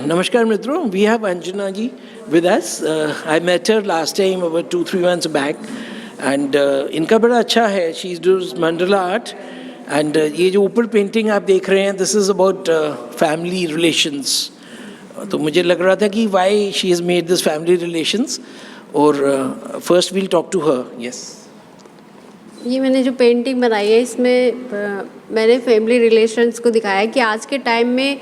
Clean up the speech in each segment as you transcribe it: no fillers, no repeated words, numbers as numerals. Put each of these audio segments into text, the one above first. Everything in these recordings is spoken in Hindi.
Namaskar Mitro, we have Anjana ji with us. I met her last time about 2-3 months back and इनका बड़ा अच्छा है. She does mandala art and ये जो ऊपर पेंटिंग आप देख रहे हैं, this is about family relations. तो मुझे लग रहा था कि why she has made this family relations और first we'll talk to her. Yes. ये मैंने जो पेंटिंग बनाई है इसमें मैंने फैमिली रिलेशंस को दिखाया है कि आज के टाइम में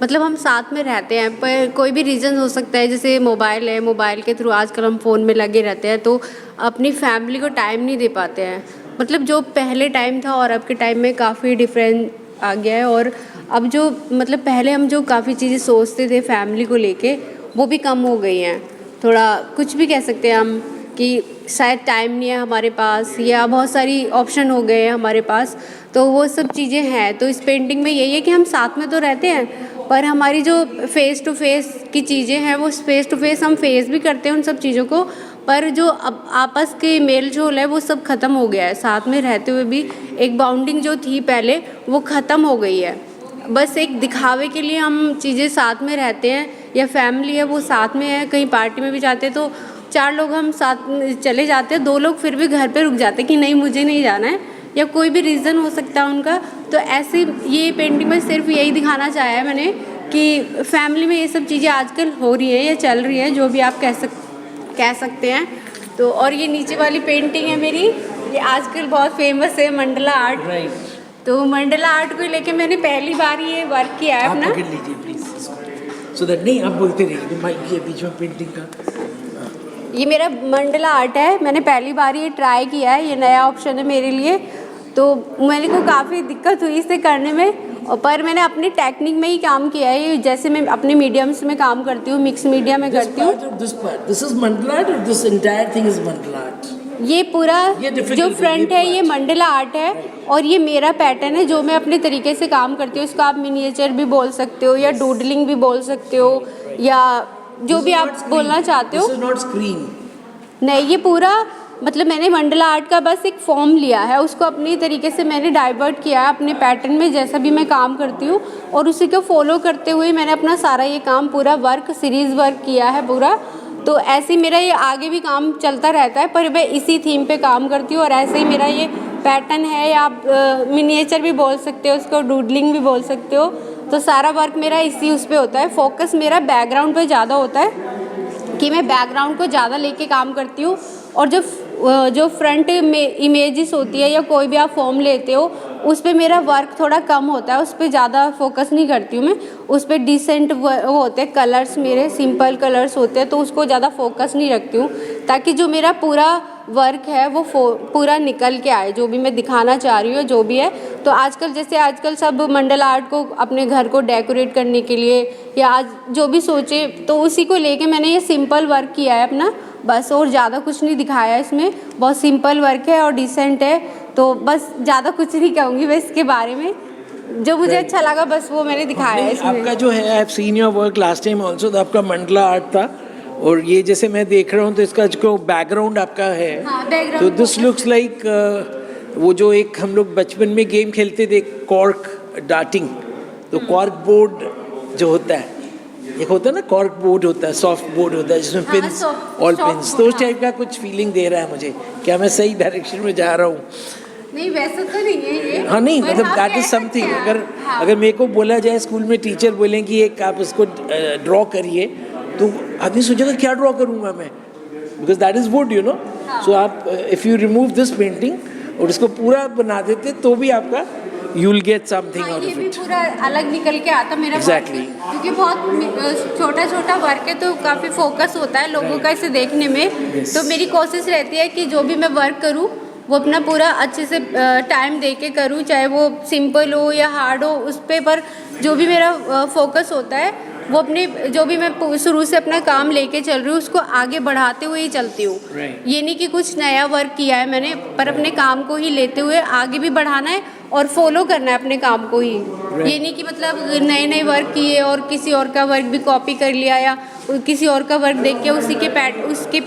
मतलब हम साथ में रहते हैं पर कोई भी रीज़न हो सकता है, जैसे मोबाइल है, मोबाइल के थ्रू आजकल हम फ़ोन में लगे रहते हैं तो अपनी फैमिली को टाइम नहीं दे पाते हैं. मतलब जो पहले टाइम था और अब के टाइम में काफ़ी डिफरेंस आ गया है. और अब जो मतलब पहले हम जो काफ़ी चीज़ें सोचते थे फैमिली को लेके वो भी कम हो गई हैं. थोड़ा कुछ भी कह सकते हैं हम कि शायद टाइम नहीं है हमारे पास या बहुत सारी ऑप्शन हो गए हैं हमारे पास, तो वो सब चीज़ें हैं. तो इस पेंटिंग में यही है कि हम साथ में तो रहते हैं पर हमारी जो फेस टू फेस की चीज़ें हैं वो फेस टू फेस हम फेस भी करते हैं उन सब चीज़ों को, पर जो अब आपस के मेल जोल है वो सब ख़त्म हो गया है. साथ में रहते हुए भी एक बाउंडिंग जो थी पहले वो ख़त्म हो गई है. बस एक दिखावे के लिए हम चीज़ें साथ में रहते हैं या फैमिली है वो साथ में है, कहीं पार्टी में भी जाते हैं तो 4 लोग हम साथ चले जाते हैं, 2 लोग फिर भी घर पे रुक जाते हैं कि नहीं मुझे नहीं जाना है या कोई भी रीज़न हो सकता है उनका. तो ऐसे ये पेंटिंग में सिर्फ यही दिखाना चाहा है मैंने कि फैमिली में ये सब चीज़ें आजकल हो रही हैं या चल रही हैं, जो भी आप कह सकते हैं. तो और ये नीचे वाली पेंटिंग है मेरी, ये आजकल बहुत फेमस है मंडला आर्ट. Right. तो मंडला आर्ट को लेके मैंने पहली बार ये वर्क किया है अपना. आप पकड़ लीजिए प्लीज सो दैट नहीं आप बोलते रहिए माइक के बीच में पेंटिंग का. ये मेरा मंडला आर्ट है, मैंने पहली बार ये ट्राई किया है, ये नया ऑप्शन है मेरे लिए. तो मेरे को काफ़ी दिक्कत हुई इसे करने में पर मैंने अपनी टेक्निक में ही काम किया है. ये जैसे मैं अपने मीडियम्स में काम करती हूँ, मिक्स मीडिया में करती हूँ. This is mandala art or this entire thing is mandala art? ये पूरा जो फ्रंट है ये मंडला आर्ट है और ये मेरा पैटर्न है जो मैं अपने तरीके से काम करती हूँ. इसको आप मिनिएचर भी बोल सकते हो या डूडलिंग भी बोल सकते हो या जो भी आप बोलना चाहते हो. This is not screen. नहीं, ये पूरा मतलब मैंने मंडला आर्ट का बस एक फॉर्म लिया है, उसको अपनी तरीके से मैंने डाइवर्ट किया है अपने पैटर्न में जैसा भी मैं काम करती हूँ और उसी को फॉलो करते हुए मैंने अपना सारा ये काम पूरा वर्क सीरीज़ वर्क किया है पूरा. तो ऐसे ही मेरा ये आगे भी काम चलता रहता है पर मैं इसी थीम पे काम करती हूँ और ऐसे ही मेरा ये पैटर्न है या आप मिनिएचर भी बोल सकते हो, उसको डूडलिंग भी बोल सकते हो. तो सारा वर्क मेरा इसी उस पर होता है. फोकस मेरा बैकग्राउंड पे ज़्यादा होता है कि मैं बैकग्राउंड को ज़्यादा लेके काम करती हूँ और जो फ्रंट में इमेजेस होती है या कोई भी आप फॉर्म लेते हो उस पर मेरा वर्क थोड़ा कम होता है, उस पर ज़्यादा फोकस नहीं करती हूँ मैं. उस पर डिसेंट होते हैं कलर्स, मेरे सिंपल कलर्स होते हैं तो उसको ज़्यादा फोकस नहीं रखती हूँ ताकि जो मेरा पूरा वर्क है वो पूरा निकल के आए, जो भी मैं दिखाना चाह रही हूँ जो भी है. तो आजकल सब मंडला आर्ट को अपने घर को डेकोरेट करने के लिए या आज जो भी सोचे तो उसी को लेके मैंने ये सिंपल वर्क किया है अपना बस, और ज़्यादा कुछ नहीं दिखाया है इसमें. बहुत सिंपल वर्क है और डिसेंट है तो बस ज़्यादा कुछ नहीं कहूँगी मैं इसके बारे में. जो मुझे अच्छा लगा बस वो मैंने दिखाया है इसमें. आपका जो है I have seen your work last time also, तो आपका मंडला आर्ट था और ये जैसे मैं देख रहा हूँ तो इसका जो बैकग्राउंड आपका है. हाँ, बैकग्राउंड तो दिस लुक्स लाइक वो जो एक हम लोग बचपन में गेम खेलते थे कॉर्क डार्टिंग, तो कॉर्क बोर्ड जो होता है एक होता है ना, कॉर्क बोर्ड होता है, सॉफ्ट बोर्ड होता है जिसमें पिंस ऑल पिंस, तो उस टाइप का कुछ फीलिंग दे रहा है मुझे. क्या मैं सही डायरेक्शन में जा रहा हूँ? नहीं वैसे तो नहीं है ये. हाँ नहीं मतलब दैट इज समथिंग. अगर मेरे को बोला जाए स्कूल में टीचर बोलें कि एक आप इसको ड्रॉ करिए तो आदमी सोचेगा क्या ड्रॉ करूँगा मैं, because that is would you know. So आप if you remove this painting और इसको पूरा बना देते तो भी आपका you will get something out of it. पूरा अलग निकल के आता मेरा Exactly. क्योंकि बहुत छोटा छोटा वर्क है तो काफ़ी फोकस होता है लोगों का इसे देखने में. Yes. तो मेरी कोशिश रहती है कि जो भी मैं वर्क करूँ वो अपना पूरा अच्छे से टाइम दे के करूँ, चाहे वो सिंपल हो या हार्ड हो उस पर जो भी मेरा फोकस होता है वो अपने जो भी मैं शुरू से अपना काम लेके चल रही हूँ उसको आगे बढ़ाते हुए ही चलती हूँ. Right. ये नहीं कि कुछ नया वर्क किया है मैंने, पर अपने काम को ही लेते हुए आगे भी बढ़ाना है और फॉलो करना है अपने काम को ही. ये नहीं कि मतलब नए वर्क किए और किसी और का वर्क भी कॉपी कर लिया या किसी और का वर्क देख के उसके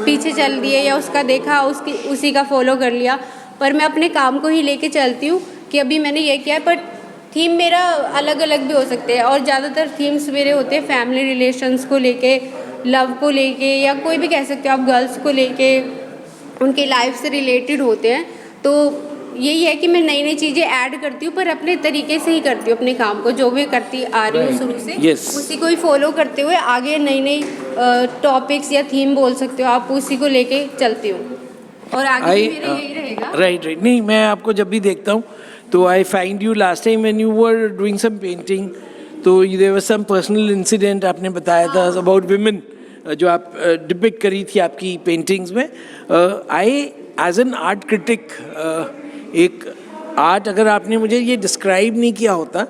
पीछे चल दिए या उसका देखा उसी का फॉलो कर लिया. पर मैं अपने काम को ही लेके चलती हूँ कि अभी मैंने ये किया है पर थीम मेरा अलग अलग भी हो सकते हैं और ज़्यादातर थीम्स मेरे होते हैं फैमिली रिलेशंस को लेके, लव को लेके, या कोई भी कह सकते हो आप गर्ल्स को लेके, उनके लाइफ से रिलेटेड होते हैं। तो यही है कि मैं नई नई चीज़ें ऐड करती हूँ, पर अपने तरीके से ही करती हूँ अपने काम को, जो भी करती आ रही हूँ शुरू से Yes. उसी को ही फॉलो करते हुए आगे नई नई टॉपिक्स या थीम बोल सकते हो आप, उसी को लेके चलती हूँ और आगे भी मेरा यही रहेगा। राइट नहीं, मैं आपको जब भी देखता हूँ तो I find you last time when you were doing some painting, तो there was some personal incident आपने बताया था अबाउट विमेन, जो आप डिपिक्ट करी थी आपकी पेंटिंग्स में। I as an art critic, एक आर्ट अगर आपने मुझे ये डिस्क्राइब नहीं किया होता,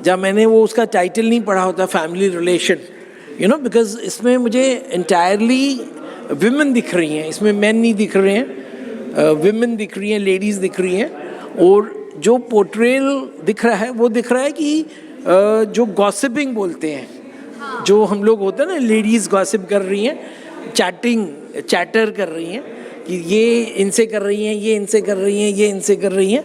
जब मैंने वो उसका टाइटल नहीं पढ़ा होता family relation, you know, because इसमें मुझे इंटायरली विमेन दिख रही हैं, इसमें मैन नहीं दिख रहे हैं, विमेन दिख रही हैं, लेडीज़ दिख रही हैं, और जो पोर्ट्रेल दिख रहा है वो दिख रहा है कि जो गॉसिपिंग बोलते हैं, जो हम लोग होते हैं ना, लेडीज़ गॉसिप कर रही हैं, चैटर कर रही हैं कि ये इनसे कर रही हैं, ये इनसे कर रही हैं, ये इनसे कर रही हैं,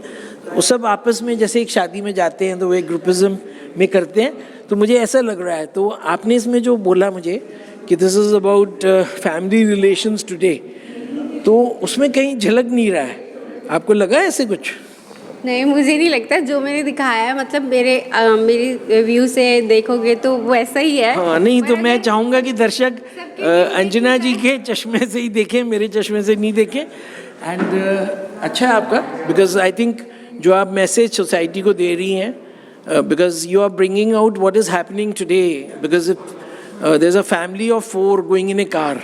वो सब आपस में जैसे एक शादी में जाते हैं तो वो एक ग्रुपिज्म में करते हैं। तो मुझे ऐसा लग रहा है, तो आपने इसमें जो बोला मुझे कि this is about family relations today, तो उसमें कहीं झलक नहीं रहा है, आपको लगा ऐसे कुछ? नहीं, मुझे नहीं लगता, जो मैंने दिखाया है मतलब मेरी व्यू से देखोगे तो वो ऐसा ही है। हाँ नहीं, तो मैं चाहूँगा कि दर्शक अंजना जी के चश्मे से ही देखें, मेरे चश्मे से नहीं देखें। एंड अच्छा है आपका, बिकॉज आई थिंक जो आप मैसेज सोसाइटी को दे रही हैं, because you are bringing out what is happening today, because if there is a family of 4 going in a car,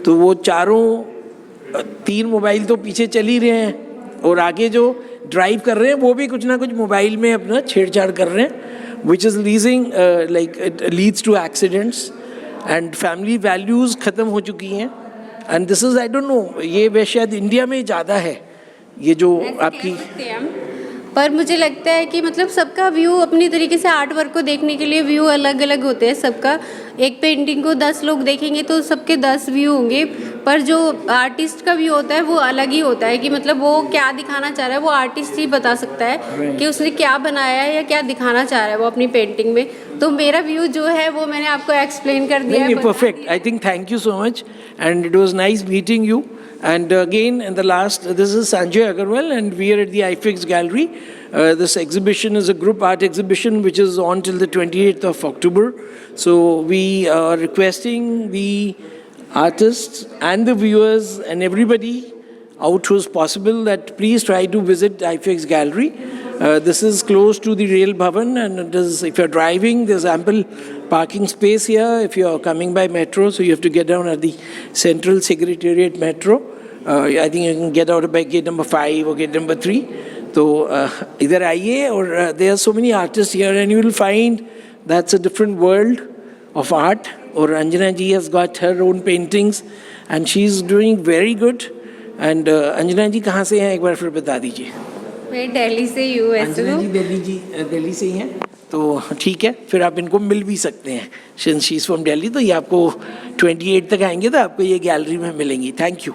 तो वो चारों 3 मोबाइल तो पीछे चल ही रहे हैं, और आगे जो ड्राइव कर रहे हैं वो भी कुछ ना कुछ मोबाइल में अपना छेड़छाड़ कर रहे हैं, which is leasing like it leads to accidents, and family values ख़त्म हो चुकी हैं। And this is, I don't know, ये वे शायद इंडिया में ज़्यादा है, ये जो आपकी, पर मुझे लगता है कि मतलब सबका व्यू अपनी तरीके से आर्ट वर्क को देखने के लिए व्यू अलग अलग होते हैं सबका। एक पेंटिंग को 10 लोग देखेंगे तो सबके 10 व्यू होंगे, पर जो आर्टिस्ट का व्यू होता है वो अलग ही होता है कि मतलब वो क्या दिखाना चाह रहा है वो आर्टिस्ट ही बता सकता है कि उसने क्या बनाया है या क्या दिखाना चाह रहा है वो अपनी पेंटिंग में। तो मेरा व्यू जो है वो मैंने आपको एक्सप्लेन कर दिया है। Perfect, I think, thank you so much, and it was nice meeting you. And again, in the last, this is Sanjay Agarwal, and we are at the iFix Gallery. This exhibition is a group art exhibition which is on till the 28th of October. So we are requesting the artists and the viewers and everybody out who's possible that please try to visit iFix Gallery. This is close to the Rail Bhavan, and it is, if you're driving, there's ample parking space here. If you're coming by metro, so you have to get down at the Central Secretariat Metro. I think you can get out by gate number 5 or gate number 3. So इधर आइए, और there are so many artists here, and you will find that's a different world of art. और Anjana ji has got her own paintings, and she's doing very good. And Anjana जी कहाँ से हैं, एक बार फिर बता दीजिए। मैं दिल्ली से ही हूँ वैसे तो। अंजना जी दिल्ली से ही हैं, तो ठीक है, फिर आप इनको मिल भी सकते हैं, since she is from Delhi, तो ये आपको 28 तक आएंगे तो आपको ये गैलरी में मिलेंगी। Thank you.